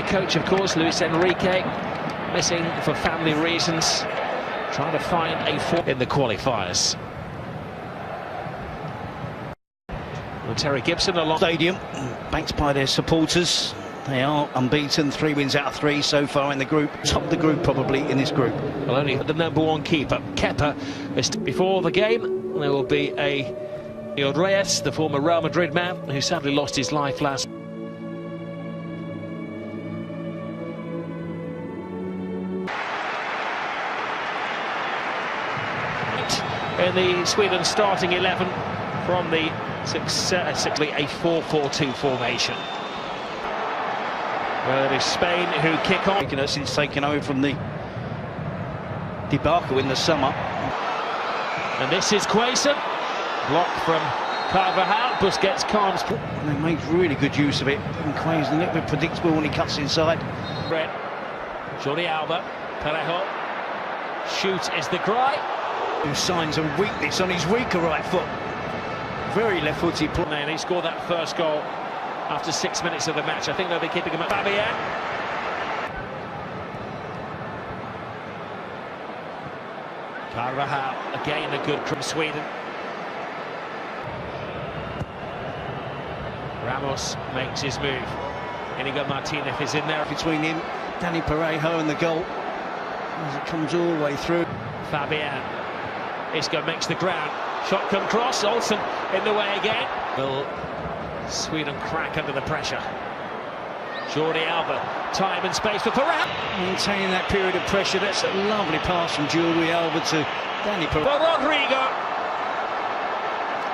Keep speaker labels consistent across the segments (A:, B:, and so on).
A: coach, of course, Luis Enrique, missing for family reasons, trying to find a form in the qualifiers. Well, Terry Gibson along
B: stadium, backed by their supporters. They are unbeaten, 3 wins out of 3 so far in the group. Top of the group probably in this group.
A: Well, only the #1 keeper, Kepa. Before the game, there will be a Reyes, the former Real Madrid man, who sadly lost his life last. In the Sweden starting 11 from the successfully a 4-4-2 formation. Well, it is Spain who kick on.
B: Since taking over from the debacle in the summer.
A: And this is Quaison. Block from Carvajal. Busquets calms.
B: And they made really good use of it. And Quaison a little bit predictable when he cuts inside.
A: Red. Jordi Alba. Parejo. Shoot is the cry.
B: Signs of weakness on his weaker right foot. Very left-footed play.
A: And he scored that first goal after 6 minutes of the match. I think they'll be keeping him at Fabian. Carvajal, again a good from Sweden. Ramos makes his move. Inigo Martinez is in there.
B: Between him, Dani Parejo and the goal. As it comes all the way through.
A: Fabian. Isco makes the ground. Shot come cross. Olsen in the way again. Will Sweden crack under the pressure? Jordi Alba. Time and space for Parejo.
B: Maintaining that period of pressure. That's a lovely pass from Jordi Alba to Dani Parejo.
A: For Rodrigo.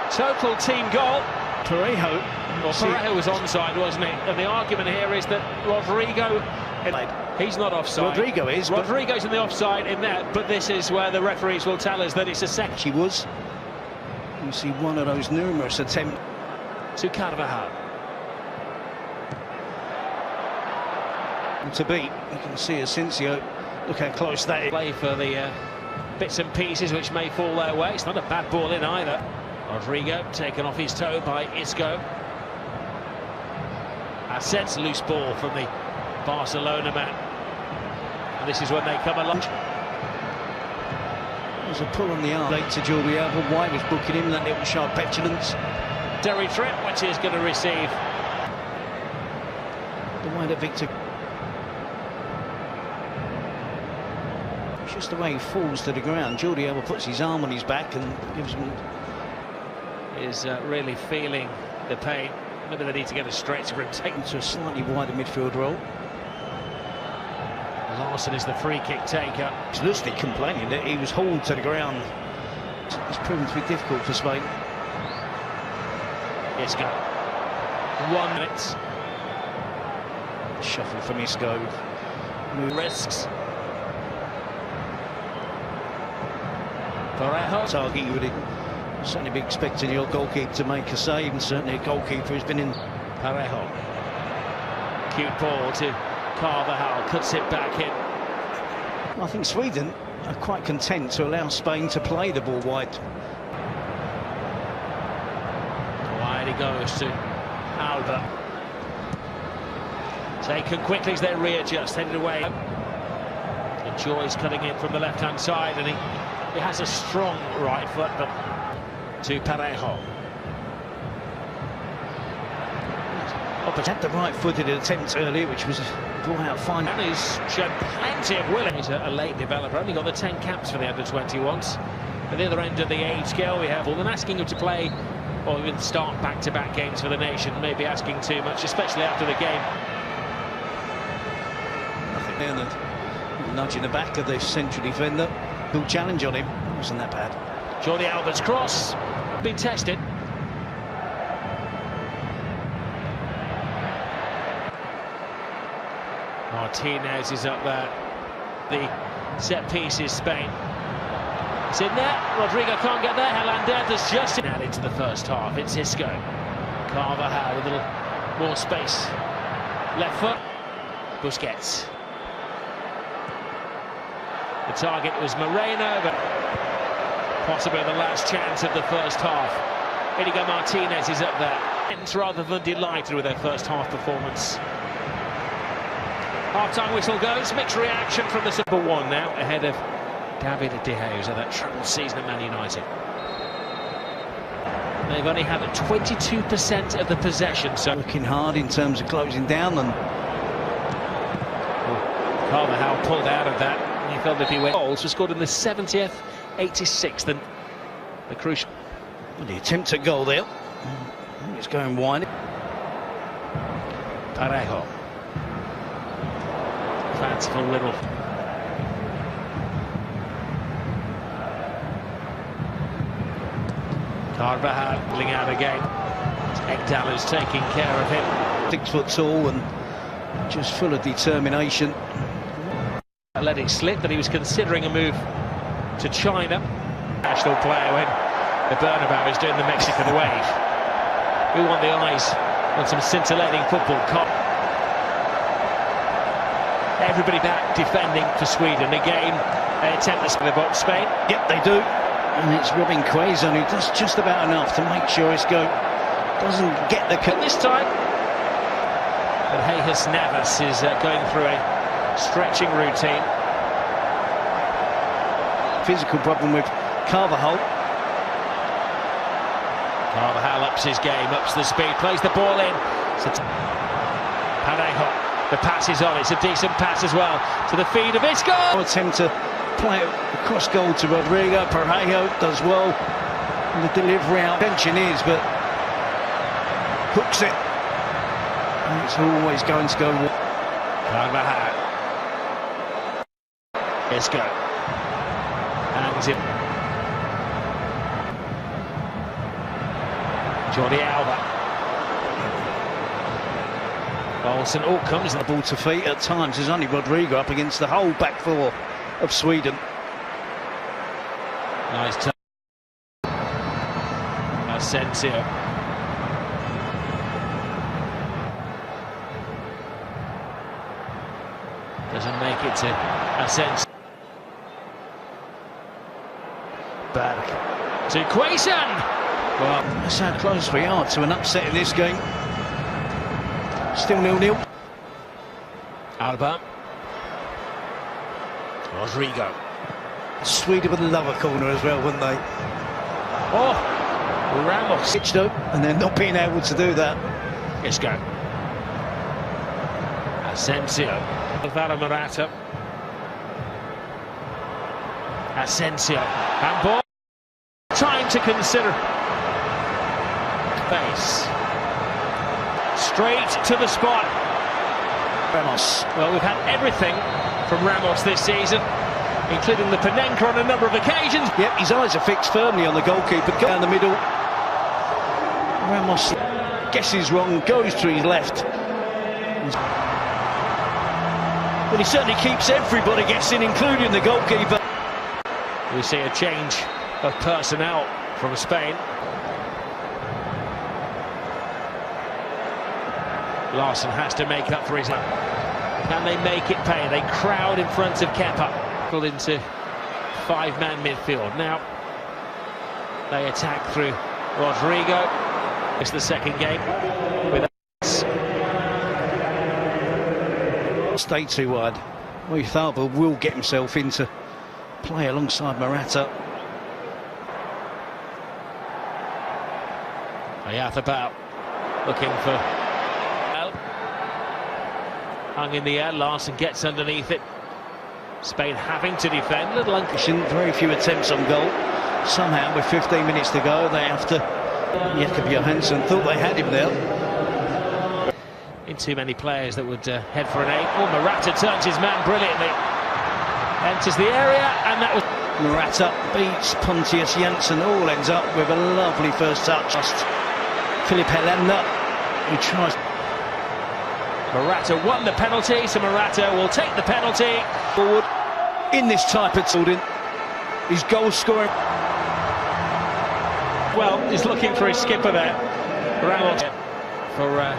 A: Total team goal.
B: Parejo.
A: Well, Parejo was onside, wasn't he? And the argument here is that Rodrigo... He's not offside.
B: Rodrigo is.
A: Rodrigo's in the offside in there, but this is where the referees will tell us that it's a second.
B: She was. You see one of those numerous attempts.
A: To Carvajal.
B: To beat. You can see Asensio. Look how close that is.
A: Play for the bits and pieces which may fall their way. It's not a bad ball in either. Rodrigo taken off his toe by Isco. Asensio, loose ball from the Barcelona man. And this is when they come along.
B: There's a pull on the arm. Late to Jordi Alba. White was booking him, that little sharp petulance.
A: Derry Trip, which is going to receive.
B: The wider Victor. It's just the way he falls to the ground. Jordi Alba puts his arm on his back and gives him.
A: Is really feeling the pain. Maybe they need to get a stretcher and take him
B: to a slightly wider midfield role.
A: Larson is the free kick taker.
B: He's loosely complaining that he was hauled to the ground. It's proven to be difficult for Spain.
A: Isco. 1 minute.
B: Shuffle from Isco.
A: Risks. Parejo.
B: Target you would certainly be expecting your goalkeeper to make a save, and certainly a goalkeeper who's been in.
A: Parejo. Cute ball to Carvajal, cuts it back in.
B: I think Sweden are quite content to allow Spain to play the ball wide.
A: Wide he goes to Alba. Taken quickly as they readjust, headed away. And Joy's cutting in from the left-hand side, and he has a strong right foot, but to Parejo.
B: But had the right-footed attempt earlier, which was a ball-out fine.
A: And he's shown plenty of will. He's a late developer, only got the 10 caps for the under-21s. At the other end of the age scale, we have Bolden asking him to play or even start back-to-back games for the nation. Maybe asking too much, especially after the game.
B: Nothing there, and a nudge in the back of the central defender. Good challenge on him. It wasn't that bad.
A: Jordi Alba's cross, been tested. Martinez is up there. The set piece is Spain. It's in there. Rodrigo can't get there. Hernandez has just added to the first half. It's Isco. Carvajal with a little more space. Left foot. Busquets. The target was Moreno, but possibly the last chance of the first half. Inigo Martinez is up there. Rather than delighted with their first half performance. Half-time whistle goes, mixed reaction from the Super One now, ahead of David De Gea, that troubled season at Man United. They've only had 22% of the possession, so
B: working hard in terms of closing down, and
A: Carvajal pulled out of that. And he felt if he went goals were scored in the 70th, 86th, and the crucial.
B: The attempt at goal there. It's going wide.
A: Parejo. Fanciful little. Carvajal pulling out again. Ekdal is taking care of him.
B: 6 foot tall and just full of determination.
A: Let it slip that he was considering a move to China. National player when the Bernabeu is doing the Mexican wave. We want the eyes on some scintillating football. Everybody back defending for Sweden. Again, they attempt to the box. Spain.
B: Yep, they do. And it's Robin Quaison who does just about enough to make sure Isco doesn't get the cut
A: this time. But Jesus Navas is going through a stretching routine.
B: Physical problem with Carvajal.
A: Carvajal ups his game, ups the speed, plays the ball in. Parejo, the pass is on, it's a decent pass as well, to the feet of Isco!
B: Attempt to play it across goal to Rodrigo. Parejo does well in the delivery out. Tension is, but hooks it. And it's always going to go.
A: Carvajal. Isco. Hangs him. Jordi Alba. Olsen, comes
B: the ball to feet at times. There's only Rodrigo up against the whole back four of Sweden.
A: Nice turn. Asensio. Doesn't make it to Asensio. Back to Quaison.
B: Well, that's how close we are to an upset in this game. Still 0-0.
A: Alba. Rodrigo.
B: Sweden would love a corner as well, wouldn't they?
A: Oh, Ramos.
B: Pitched up, and they're not being able to do that.
A: Isco. Asensio. Alvaro Morata. Asensio. And ball. Time to consider. Face. Straight to the spot.
B: Ramos.
A: Well, we've had everything from Ramos this season, including the Panenka on a number of occasions.
B: Yep, his eyes are fixed firmly on the goalkeeper. Down the middle. Ramos guesses wrong, goes to his left. Well, he certainly keeps everybody guessing, including the goalkeeper.
A: We see a change of personnel from Spain. Larson has to make up for his... Can they make it pay? They crowd in front of Kepa. Pulled into 5-man midfield. Now they attack through Rodrigo. It's the second game with
B: stay too wide. Oyarzábal will get himself into play alongside Morata.
A: Oyarzábal looking for... Hung in the air, Larson gets underneath it. Spain having to defend. Little
B: very few attempts on goal. Somehow, with 15 minutes to go, they have to... Jakob Johansson thought they had him there.
A: In too many players that would head for an aim. Oh, Morata turns his man brilliantly. Enters the area, and that was...
B: Morata beats Pontius Jansson. All ends up with a lovely first touch. Philipp Helander, who tries...
A: Morata won the penalty, so Morata will take the penalty.
B: Forward in this type of building. His goal scoring.
A: Well, he's looking for his skipper there. Ramos for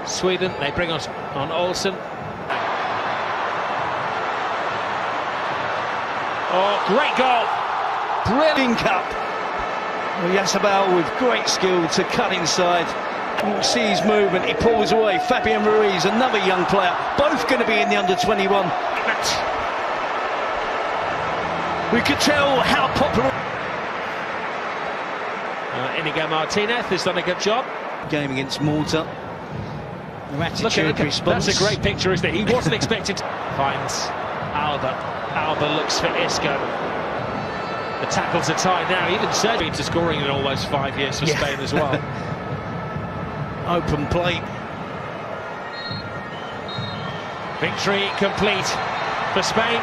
A: Sweden. They bring us on Olsen. Oh, great goal! Brilliant
B: cup. Oyarzábal with great skill to cut inside. You can see his movement, he pulls away. Fabian Ruiz, another young player, both going to be in the under-21. We could tell how popular.
A: Inigo Martinez has done a good job.
B: Game against Malta.
A: Look at
B: response.
A: That's a great picture, isn't it? He wasn't expected to. Finds Alba. Alba looks for Isco. The tackles are tied now. Even Sergio to scoring in almost 5 years for Spain as well.
B: Open play.
A: Victory complete for Spain.